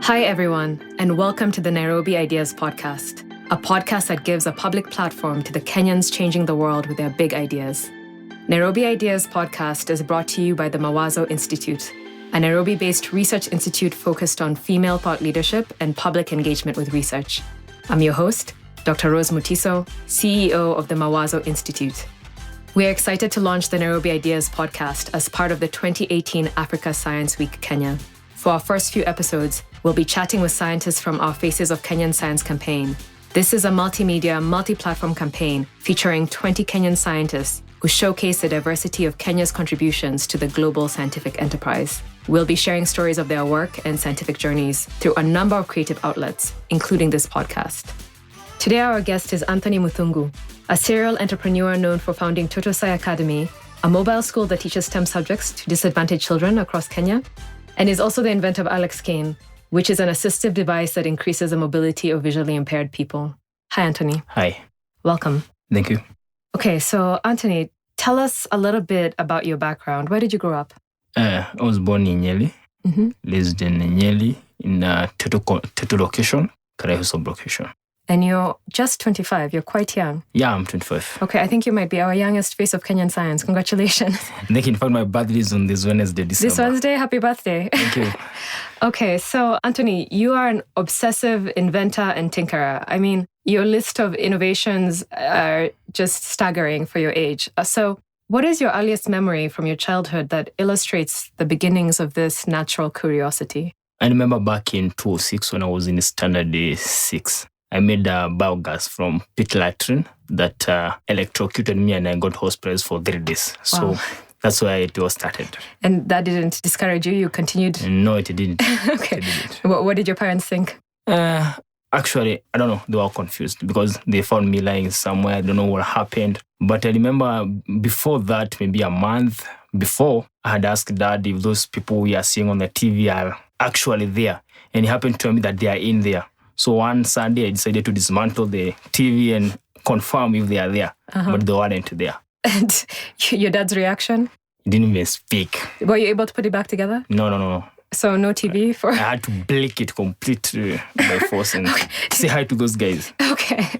Hi, everyone, and welcome to the Nairobi Ideas Podcast, a podcast that gives a public platform to the Kenyans changing the world with their big ideas. Nairobi Ideas Podcast is brought to you by the Mawazo Institute, a Nairobi-based research institute focused on female thought leadership and public engagement with research. I'm your host, Dr. Rose Mutiso, CEO of the Mawazo Institute. We are excited to launch the Nairobi Ideas Podcast as part of the 2018 Africa Science Week Kenya. For our first few episodes, we'll be chatting with scientists from our Faces of Kenyan Science campaign. This is a multimedia, multi-platform campaign featuring 20 Kenyan scientists who showcase the diversity of Kenya's contributions to the global scientific enterprise. We'll be sharing stories of their work and scientific journeys through a number of creative outlets, including this podcast. Today, our guest is Anthony Muthungu, a serial entrepreneur known for founding TotoSci Academy, a mobile school that teaches STEM subjects to disadvantaged children across Kenya, and is also the inventor of AlexKyan, which is an assistive device that increases the mobility of visually impaired people. Hi, Anthony. Hi. Welcome. Thank you. Okay, so Anthony, tell us a little bit about your background. Where did you grow up? I was born in Nyeri, raised in Nyeri, in Toto location, Karahu sub-location. And you're just 25. You're quite young. Yeah, I'm 25. Okay, I think you might be our youngest face of Kenyan science. Congratulations. I think, in fact, my birthday is on this Wednesday, December. This Wednesday? Happy birthday. Thank you. Okay, so Anthony, you are an obsessive inventor and tinkerer. I mean, your list of innovations are just staggering for your age. So what is your earliest memory from your childhood that illustrates the beginnings of this natural curiosity? I remember back in 2006 when I was in standard 6. I made a biogas from pit latrine that electrocuted me and I got hospitalized for 3 days. Wow. So that's why it was started. And that didn't discourage you? You continued? No, it didn't. Okay. It didn't. What did your parents think? Actually, I don't know. They were confused because they found me lying somewhere. I don't know what happened. But I remember before that, maybe a month before, I had asked Dad if those people we are seeing on the TV are actually there. And he happened to tell me that they are in there. So one Sunday, I decided to dismantle the TV and confirm if they are there. But they weren't there. And your dad's reaction? He didn't even speak. Were you able to put it back together? No. So no TV for... I had to break it completely by force and say hi to those guys. Okay.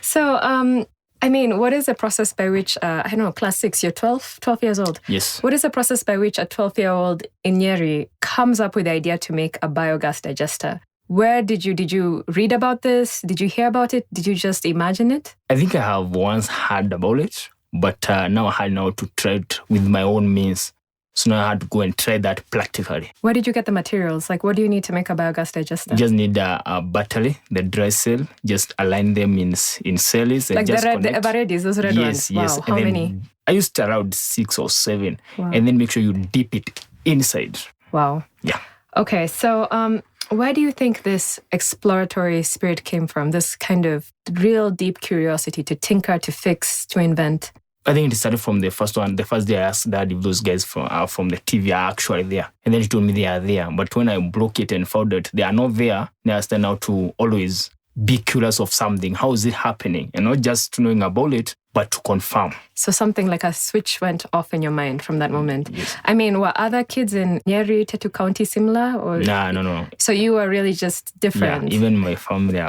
So, I mean, what is the process by which, I don't know, class 6, you're 12 years old? Yes. What is the process by which a 12-year-old in Nyeri comes up with the idea to make a biogas digester? Where did you read about this? Did you hear about it? Did you just imagine it? I think I have once heard about it, but now I had to try it with my own means. So now I had to go and try that practically. Where did you get the materials? Like, what do you need to make a biogas digester? You just need a battery, the dry cell, just align them in cells. Like and just the Evereadys, those red ones? Yes. Wow, how many? I used around 6 or 7. Wow. And then make sure you dip it inside. Wow. Yeah. Okay, so where do you think this exploratory spirit came from? This kind of real deep curiosity to tinker, to fix, to invent? I think it started from the first one. The first day I asked Dad if those guys from the TV are actually there. And then he told me they are there. But when I broke it and found that they are not there, then I started now to always be curious of something. How is it happening? And not just knowing about it, but to confirm. So something like a switch went off in your mind from that moment. Yes. I mean, were other kids in Nyeri, Tetu County similar? Or? No. So you were really just different? Yeah, even my family...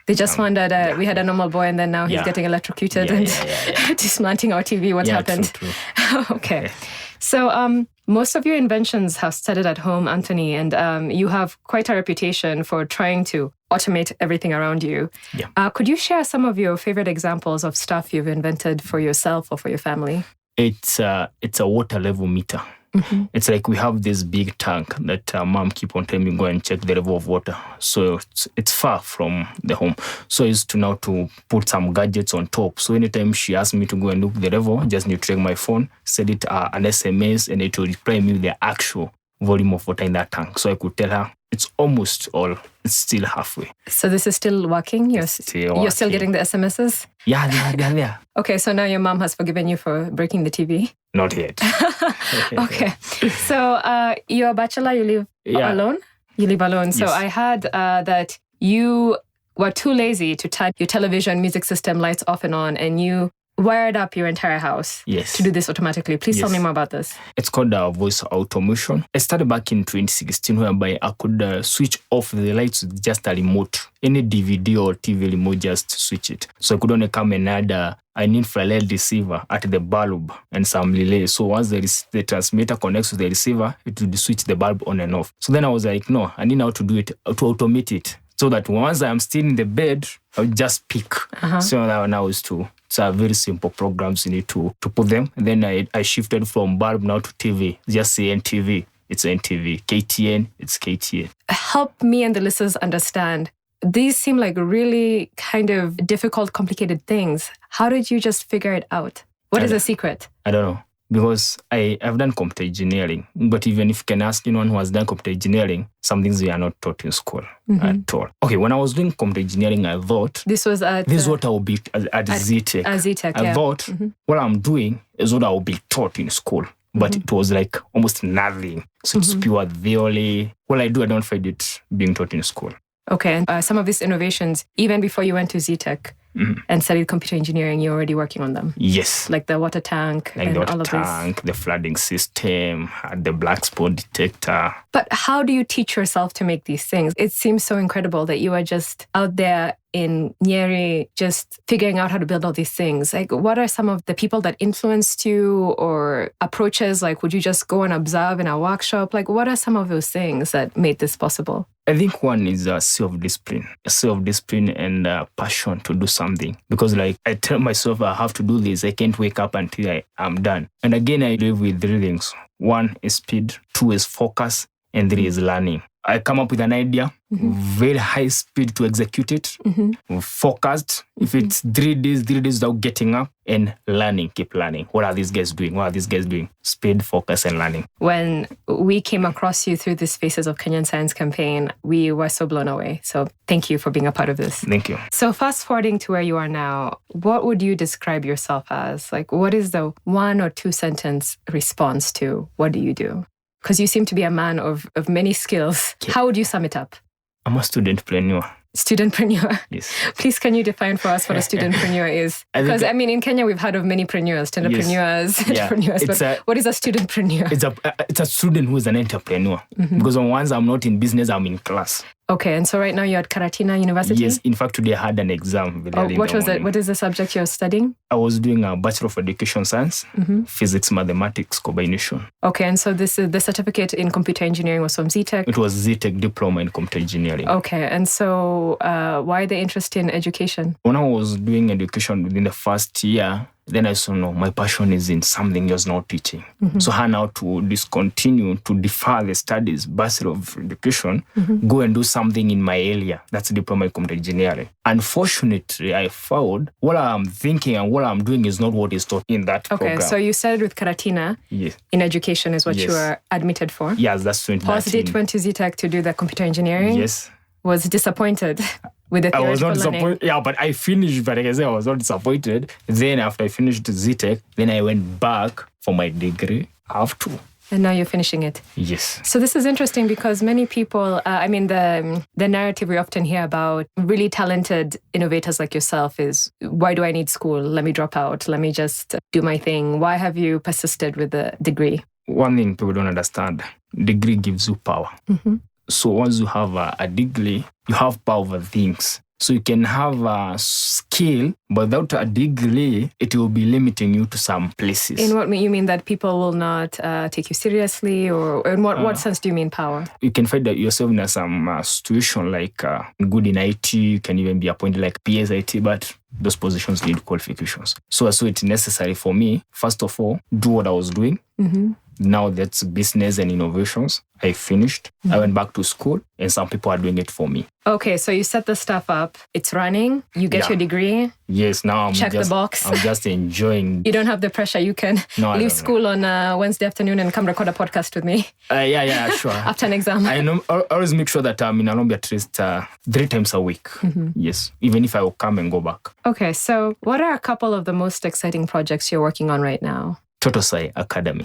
They just wondered, we had a normal boy and then now he's getting electrocuted and dismantling our TV. What happened? True. Okay. Yeah. So most of your inventions have started at home, Anthony, and you have quite a reputation for trying to automate everything around you. Yeah. Could you share some of your favorite examples of stuff you've invented for yourself or for your family? It's a water level meter. Mm-hmm. It's like we have this big tank that Mom keep on telling me go and check the level of water. So it's far from the home. So I used to now to put some gadgets on top. So anytime she asks me to go and look the level, I just need to take my phone, send it an SMS, and it will reply me with the actual volume of water in that tank. So I could tell her it's almost all. It's still halfway. So this is still working? You're still getting the SMSs? Yeah, they're there. Okay, so now your mom has forgiven you for breaking the TV? Not yet. Okay. So you're a bachelor, you live alone? You live alone. So Yes. I heard that you were too lazy to turn your television music system lights off and on, and you wired up your entire house to do this automatically. Please tell me more about this. It's called voice automation. I started back in 2016 whereby I could switch off the lights with just a remote. Any DVD or TV remote, just switch it. So I could only come and add an infrared receiver at the bulb and some relay. So once the transmitter connects to the receiver, it will switch the bulb on and off. So then I was like, no, I need now to do it, to automate it. So that once I'm still in the bed, I'll just pick. So now it's a very simple programs you need to put them. And then I shifted from bulb now to TV. Just say NTV, it's NTV. KTN, it's KTN. Help me and the listeners understand. These seem like really kind of difficult, complicated things. How did you just figure it out? What is the secret? I don't know. Because I've done computer engineering. But even if you can ask anyone who has done computer engineering, some things we are not taught in school at all. Okay, when I was doing computer engineering, I thought... This was at... This is what I will be at ZTech. At ZTech, I thought what I'm doing is what I will be taught in school. But it was like almost nothing. So it's pure theory. What I do, I don't find it being taught in school. Okay, and some of these innovations, even before you went to ZTech and studied computer engineering, you're already working on them? Yes. Like the water tank like and the water all of tank, this? the flooding system, the black spot detector. But how do you teach yourself to make these things? It seems so incredible that you are just out there in Nyeri just figuring out how to build all these things. Like, what are some of the people that influenced you or approaches? Like, would you just go and observe in a workshop? Like, what are some of those things that made this possible? I think one is self-discipline and passion to do something. Because like I tell myself I have to do this, I can't wake up until I'm done. And again, I live with 3 things. 1 is speed, 2 is focus, and 3 is learning. I come up with an idea, very high speed to execute it, focused. If it's 3 days without getting up, and learning, keep learning. What are these guys doing? Speed, focus, and learning. When we came across you through this Faces of Kenyan Science campaign, we were so blown away. So thank you for being a part of this. Thank you. So fast forwarding to where you are now, what would you describe yourself as? Like, what is the 1 or 2 sentence response to what do you do? Because you seem to be a man of many skills. Okay. How would you sum it up? I'm a studentpreneur. Studentpreneur? Yes. Please, can you define for us what a studentpreneur is? Because, I mean, in Kenya, we've heard of many preneurs, entrepreneurs, entrepreneurs. But what is a studentpreneur? It's a student who is an entrepreneur. Because once I'm not in business, I'm in class. Okay, and so right now you're at Karatina University? Yes, in fact, today I had an exam. What was it? What is the subject you're studying? I was doing a Bachelor of Education Science, Physics, Mathematics combination. Okay, and so this is the certificate in computer engineering was from ZTech? It was ZTech Diploma in Computer Engineering. Okay, and so why the interest in education? When I was doing education within the first year, then I saw, no, my passion is in something just not teaching. So how now to discontinue, to defer the studies, Bachelor of Education, go and do something in my area. That's Diploma in Computer Engineering. Unfortunately, I found what I'm thinking and what I'm doing is not what is taught in that program. Okay, so you started with Karatina in education is what you were admitted for? Yes, that's 2019. Paused it, went to ZTech to do the computer engineering? Yes. Was disappointed with the theoretical I was not learning. disappointed. Yeah, but I finished. But like I said, I was not disappointed. Then after I finished ZTech, then I went back for my degree. I have to. And now you're finishing it. Yes. So this is interesting because many people, the narrative we often hear about really talented innovators like yourself is, why do I need school? Let me drop out. Let me just do my thing. Why have you persisted with the degree? One thing people don't understand, degree gives you power. So once you have a degree, you have power over things. So you can have a skill, but without a degree, it will be limiting you to some places. In what you mean that people will not take you seriously, or in what sense do you mean power? You can find that yourself in some situation like good in IT, you can even be appointed like PSIT, but those positions need qualifications. So it's necessary for me, first of all, do what I was doing. Now that's business and innovations. I finished. I went back to school and some people are doing it for me. Okay, so you set the stuff up. It's running. You get your degree. Yes, now check the box. I'm just enjoying. You don't have the pressure. You can leave school on Wednesday afternoon and come record a podcast with me. Yeah, sure. After an exam. I always make sure that I'm in Nairobi at least 3 times a week. Yes, even if I will come and go back. Okay, so what are a couple of the most exciting projects you're working on right now? TotoSci Academy.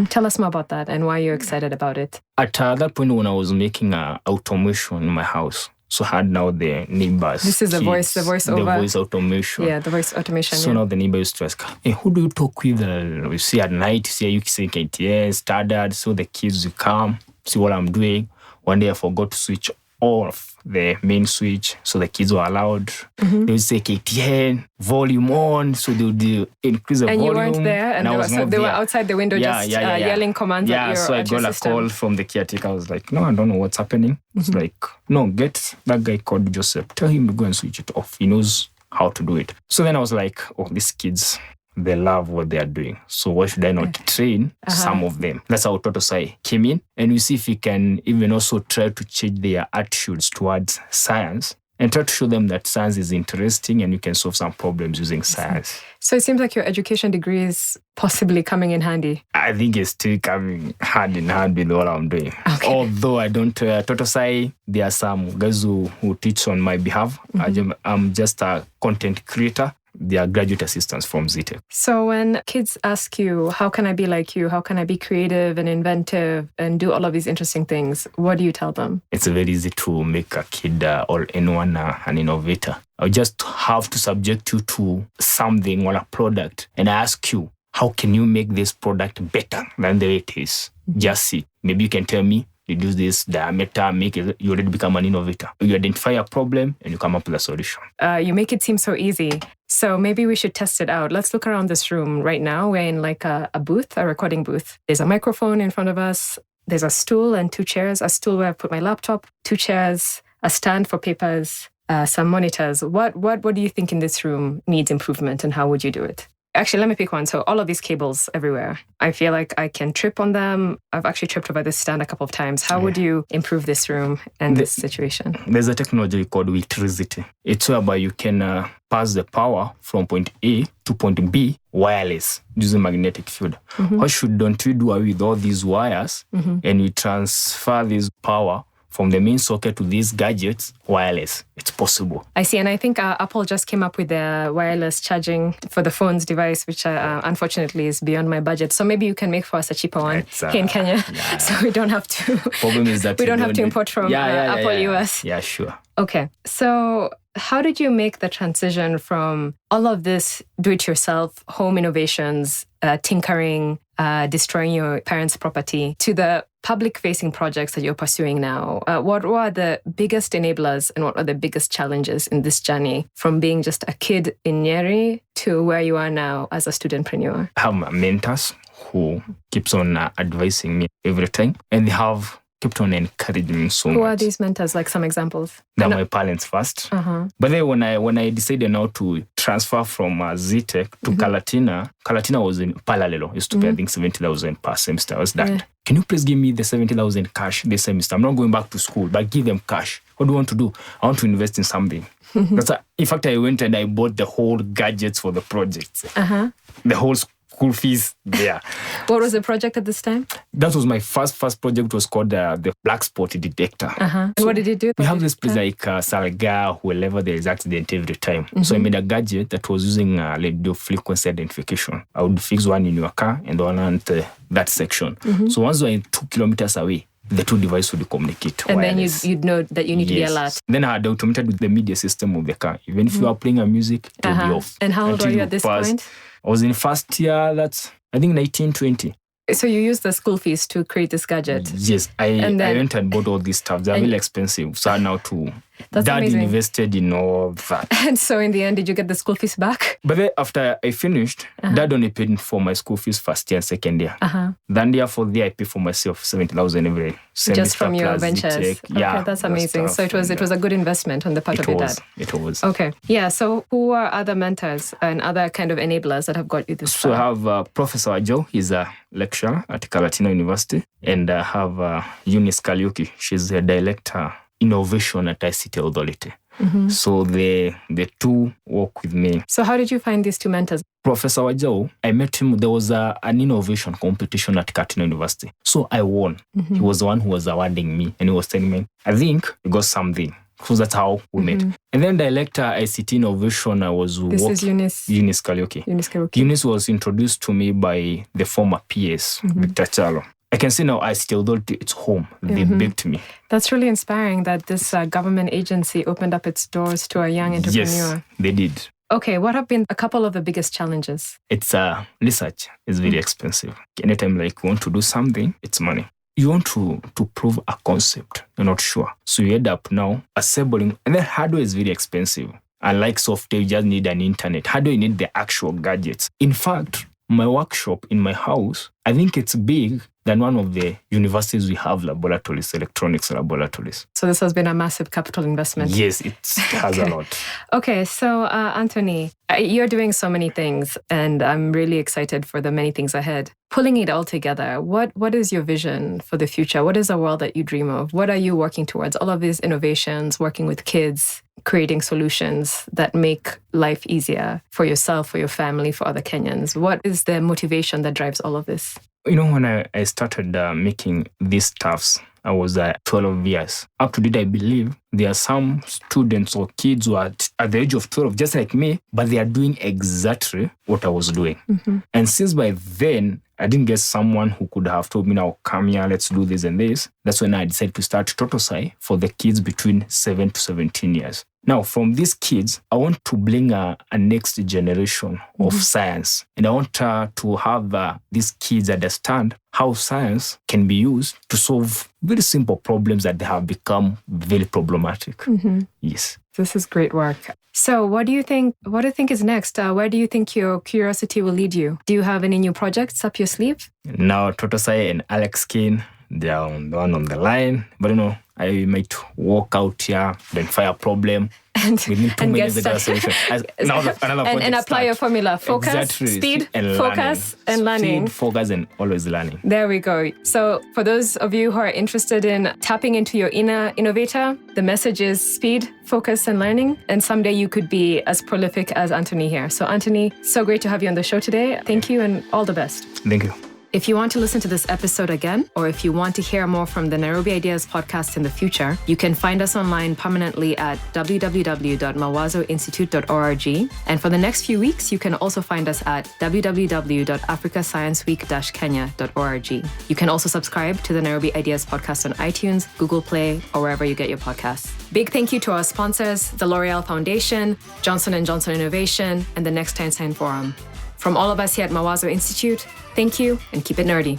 Tell us more about that and why you're excited about it. At that point when I was making automation in my house, So I had now the neighbors. This is the voice over. The voice automation. Yeah, the voice automation. So now the neighbor used to ask, hey, who do you talk with? You see at night, you see you say KTN, standard. So the kids will come, see what I'm doing. One day I forgot to switch off the main switch, so the kids were allowed. They would say KTN, volume on, so they would increase the volume. And you weren't there, and they were outside the window yelling commands at your so I got a call from the caretaker. I was like, no, I don't know what's happening. It's like, no, get that guy called Joseph. Tell him to go and switch it off. He knows how to do it. So then I was like, oh, these kids, they love what they are doing. So why should I not train some of them? That's how TotoSci came in. And we see if we can even also try to change their attitudes towards science and try to show them that science is interesting and you can solve some problems using science. So it seems like your education degree is possibly coming in handy. I think it's still coming hand in hand with what I'm doing. Okay. Although I don't, TotoSci, there are some guys who teach on my behalf. I'm just a content creator. They are graduate assistants from ZTech. So when kids ask you, how can I be like you? How can I be creative and inventive and do all of these interesting things? What do you tell them? It's very easy to make a kid or anyone an innovator. I just have to subject you to something or a product and I ask you, how can you make this product better than the way it is? Just see. Maybe you can tell me, reduce this diameter, make it, you already become an innovator. You identify a problem and you come up with a solution. You make it seem so easy. So maybe we should test it out. Let's look around this room right now. We're in like a booth, a recording booth. There's a microphone in front of us. There's a stool and 2 chairs. A stool where I put my laptop, 2 chairs, a stand for papers, some monitors. What do you think in this room needs improvement and how would you do it? Actually, let me pick one. So all of these cables everywhere. I feel like I can trip on them. I've actually tripped over this stand a couple of times. How would you improve this room and this situation? There's a technology called electricity. It's whereby you can pass the power from point A to point B wireless using magnetic field. Why don't we do away with all these wires and we transfer this power from the main socket to these gadgets wireless? It's possible. I see. And I think Apple just came up with the wireless charging for the phone's device, which unfortunately is beyond my budget. So maybe you can make for us a cheaper one here in Kenya. So we don't have to. Problem is that we don't have to import from Apple US. Yeah, sure. Okay. So how did you make the transition from all of this do-it-yourself, home innovations, tinkering, destroying your parents' property, to the public-facing projects that you're pursuing now? What were the biggest enablers and what are the biggest challenges in this journey from being just a kid in Nyeri to where you are now as a studentpreneur? I have mentors who keeps on advising me every time, and they have kept on encouraging me so much. Who are these mentors? Like some examples? They're my parents first. But then when I decided now to transfer from ZTech to Kalatina was in parallel. I used to pay, I think, 70,000 per semester. I was that. Can you please give me the 70,000 cash this semester? I'm not going back to school, but give them cash. What do you want to do? I want to invest in something. In fact, I went and I bought the whole gadgets for the projects. The whole school fees there. What was the project at this time? That was my first project. It was called the black spot detector. And what did you do? We have this place like Salga, wherever there is accident every time. So I made a gadget that was using radio frequency identification. I would fix one in your car and one at that section. So once we're 2 kilometers away, the two devices would communicate. And wireless. Then you'd know that you need to be alert. Then I had automated with the media system of the car. Even if you are playing a music, it will be off. And how old were you at this point? I was in first year, that's, I think, 1920. So you used the school fees to create this gadget? Yes, I went and bought all these stuff. They're really expensive. So now Dad invested in all that. And so in the end, did you get the school fees back? But then after I finished, Dad only paid for my school fees first year and second year. Then therefore, I pay for myself 70,000 every semester. Just from your ventures? Okay, that's amazing. So it was a good investment on the part of your dad. It was. Okay. Yeah, so who are other mentors and other kind of enablers that have got you this far? So I have Professor Joe. He's a lecturer at Kalatina University. And I have Eunice Kariuki. She's a director innovation at ICT Authority. So the two work with me. So how did you find these two mentors? Professor Wajau, I met him. There was an innovation competition at Kalatina University. So I won. He was the one who was awarding me. And he was telling me, I think you got something. So that's how we met. And then director ICT Innovation, I was This is Eunice. Eunice Kariuki. Eunice was introduced to me by the former PS, Victor Chalo. I can see now I still, though it's home, they baked me. That's really inspiring that this government agency opened up its doors to a young entrepreneur. Yes, they did. Okay, what have been a couple of the biggest challenges? It's research is very expensive. Anytime like you want to do something, it's money. You want to prove a concept, you're not sure. So you end up now assembling, and then hardware is very expensive. Unlike software, you just need an internet. Hardware, you need the actual gadgets. In fact, my workshop in my house, I think it's big than one of the universities we have laboratories, electronics laboratories. So this has been a massive capital investment. Yes, it has a lot. Okay, so Anthony, you're doing so many things, and I'm really excited for the many things ahead. Pulling it all together, what is your vision for the future? What is the world that you dream of? What are you working towards? All of these innovations, working with kids, creating solutions that make life easier for yourself, for your family, for other Kenyans. What is the motivation that drives all of this? You know, when I started making these stuffs, I was 12 years. Up to date, I believe there are some students or kids who are at the age of 12, just like me, but they are doing exactly what I was doing. Mm-hmm. And since by then, I didn't get someone who could have told me, now come here, let's do this and this. That's when I decided to start TotoSci for the kids between 7 to 17 years. Now, from these kids, I want to bring a next generation of science. And I want to have these kids understand how science can be used to solve very simple problems that have become very problematic. Mm-hmm. Yes. This is great work. So what do you think is next? Where do you think your curiosity will lead you? Do you have any new projects up your sleeve? Now, TotoSci and AlexKyan, they are one on the line. But, I might walk out here, identify a problem, and get solution. And apply your formula. Focus, speed, focus, and learning. Speed, focus, and always learning. There we go. So for those of you who are interested in tapping into your inner innovator, the message is speed, focus, and learning. And someday you could be as prolific as Anthony here. So Anthony, so great to have you on the show today. Thank you and all the best. Thank you. If you want to listen to this episode again, or if you want to hear more from the Nairobi Ideas podcast in the future, you can find us online permanently at www.mawazoinstitute.org. And for the next few weeks, you can also find us at www.africascienceweek-kenya.org. You can also subscribe to the Nairobi Ideas podcast on iTunes, Google Play, or wherever you get your podcasts. Big thank you to our sponsors, the L'Oreal Foundation, Johnson & Johnson Innovation, and the Next Einstein Forum. From all of us here at Mawazo Institute, thank you and keep it nerdy.